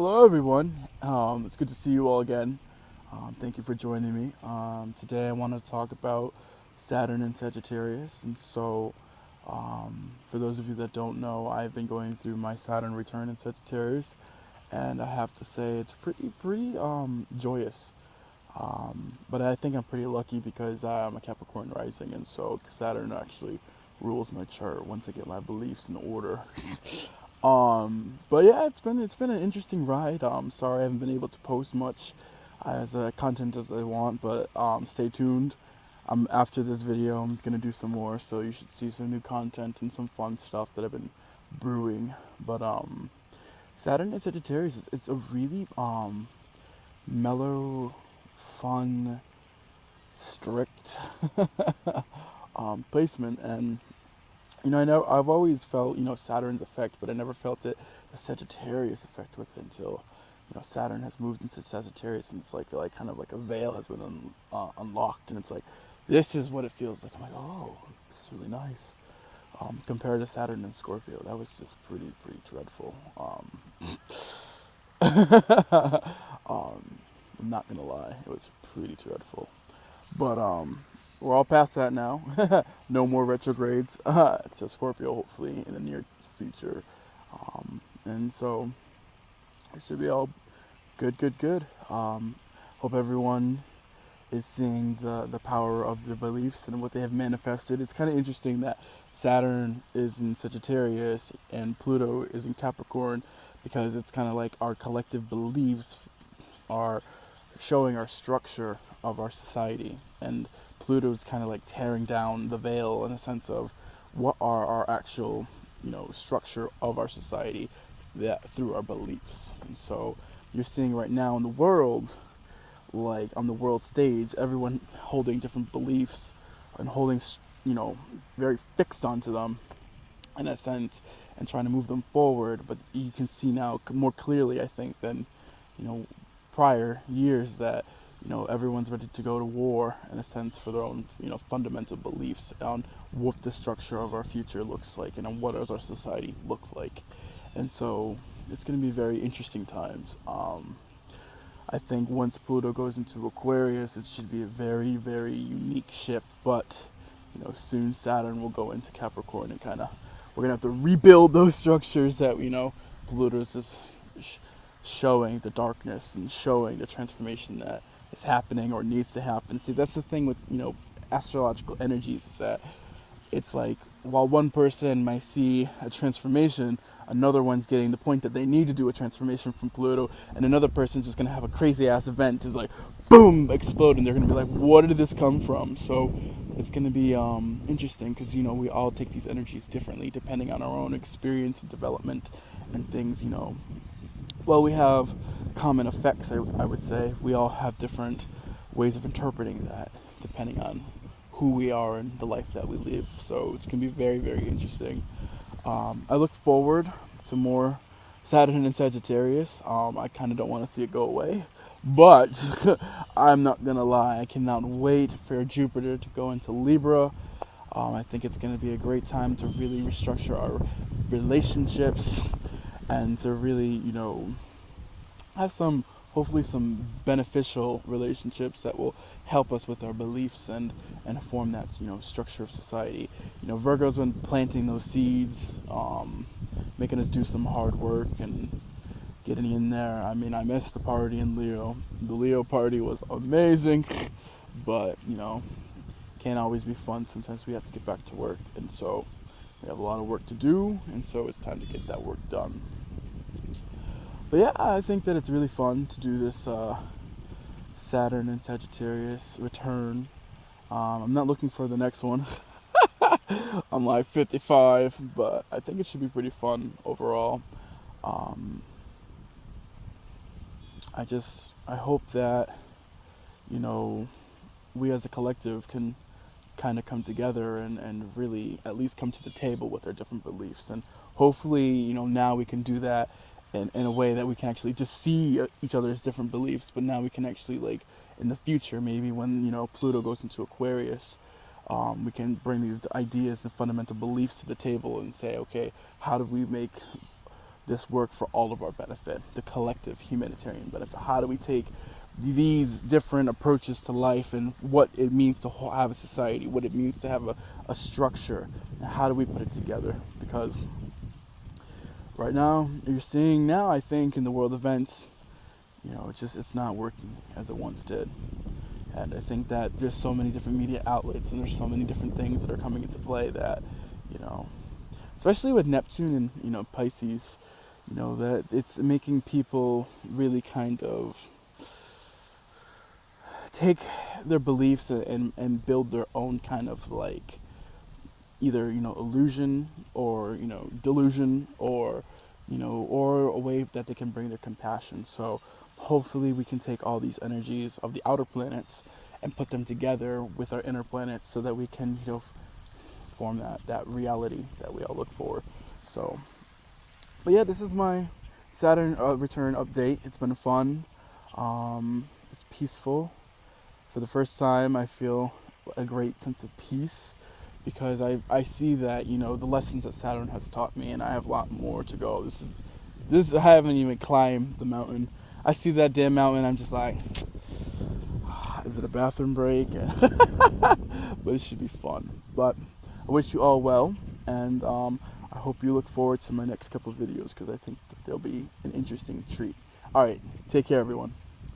Hello, everyone. It's good to see you all again. Thank you for joining me. Today, I want to talk about Saturn and Sagittarius. For those of you that don't know, I've been going through my Saturn return in Sagittarius, and I have to say it's pretty joyous. But I think I'm pretty lucky because I'm a Capricorn rising, and so Saturn actually rules my chart once I get my beliefs in order. But yeah, it's been an interesting ride. Sorry I haven't been able to post much as content as I want, but stay tuned. After this video, I'm gonna do some more, so you should see some new content and some fun stuff that I've been brewing. But Saturn and Sagittarius, it's a really mellow, fun, strict placement, and I know I've always felt Saturn's effect, but I never felt the Sagittarius effect with it until Saturn has moved into Sagittarius, and it's like kind of like a veil has been unlocked, and it's like this is what it feels like. I'm like, oh, this is really nice. Compared to Saturn and Scorpio, that was just pretty dreadful. I'm not gonna lie, it was pretty dreadful. But we're all past that now. No more retrogrades to Scorpio, hopefully in the near future. And so it should be all good. Hope everyone is seeing the power of their beliefs and what they have manifested. It's kind of interesting that Saturn is in Sagittarius and Pluto is in Capricorn, because it's kind of like our collective beliefs are showing our structure of our society, and Pluto's kind of like tearing down the veil in a sense of what are our actual structure of our society, that through our beliefs. And so you're seeing right now in the world, like on the world stage, everyone holding different beliefs and holding very fixed onto them in a sense, and trying to move them forward. But you can see now more clearly, I think, than prior years, that everyone's ready to go to war in a sense for their own fundamental beliefs on what the structure of our future looks like and on what does our society look like. And so it's going to be very interesting times. I think once Pluto goes into Aquarius, it should be a very unique shift. But soon Saturn will go into Capricorn, and kind of we're gonna have to rebuild those structures that Pluto's just showing the darkness and showing the transformation that is happening or needs to happen. See, that's the thing with astrological energies, is that it's like while one person might see a transformation, another one's getting the point that they need to do a transformation from Pluto, and another person's just gonna have a crazy ass event, is like boom, explode, and they're gonna be like, what did this come from? So it's gonna be interesting, because we all take these energies differently depending on our own experience and development and things. Well, we have common effects, I would say. We all have different ways of interpreting that depending on who we are and the life that we live. So it's going to be very interesting. I look forward to more Saturn and Sagittarius. I kind of don't want to see it go away, but I'm not going to lie. I cannot wait for Jupiter to go into Libra. I think it's going to be a great time to really restructure our relationships and to really, have hopefully some beneficial relationships that will help us with our beliefs and form that structure of society. Virgo's been planting those seeds, making us do some hard work and getting in there. I mean, I missed the party in Leo. The Leo party was amazing, but can't always be fun. Sometimes we have to get back to work, and so we have a lot of work to do, and so it's time to get that work done. But yeah, I think that it's really fun to do this Saturn and Sagittarius return. I'm not looking for the next one. I'm like 55, but I think it should be pretty fun overall. Um, I hope that we as a collective can kind of come together and really at least come to the table with our different beliefs, and hopefully now we can do that in a way that we can actually just see each other's different beliefs. But now we can actually, like, in the future, maybe when Pluto goes into Aquarius, we can bring these ideas and fundamental beliefs to the table and say, okay, how do we make this work for all of our benefit, the collective humanitarian benefit. How do we take these different approaches to life and what it means to have a society, what it means to have a structure, and how do we put it together? Because right now, you're seeing now, I think, in the world events, it's not working as it once did. And I think that there's so many different media outlets and there's so many different things that are coming into play that, especially with Neptune and, Pisces, that it's making people really kind of take their beliefs and build their own kind of like either, illusion or, delusion or, or a way that they can bring their compassion. So hopefully we can take all these energies of the outer planets and put them together with our inner planets so that we can, form that reality that we all look for. So, but yeah, this is my Saturn return update. It's been fun. It's peaceful. For the first time, I feel a great sense of peace because I see that, the lessons that Saturn has taught me, and I have a lot more to go. This I haven't even climbed the mountain. I see that damn mountain, I'm just like, is it a bathroom break? But it should be fun. But I wish you all well, and I hope you look forward to my next couple of videos because I think that they'll be an interesting treat. All right, take care, everyone.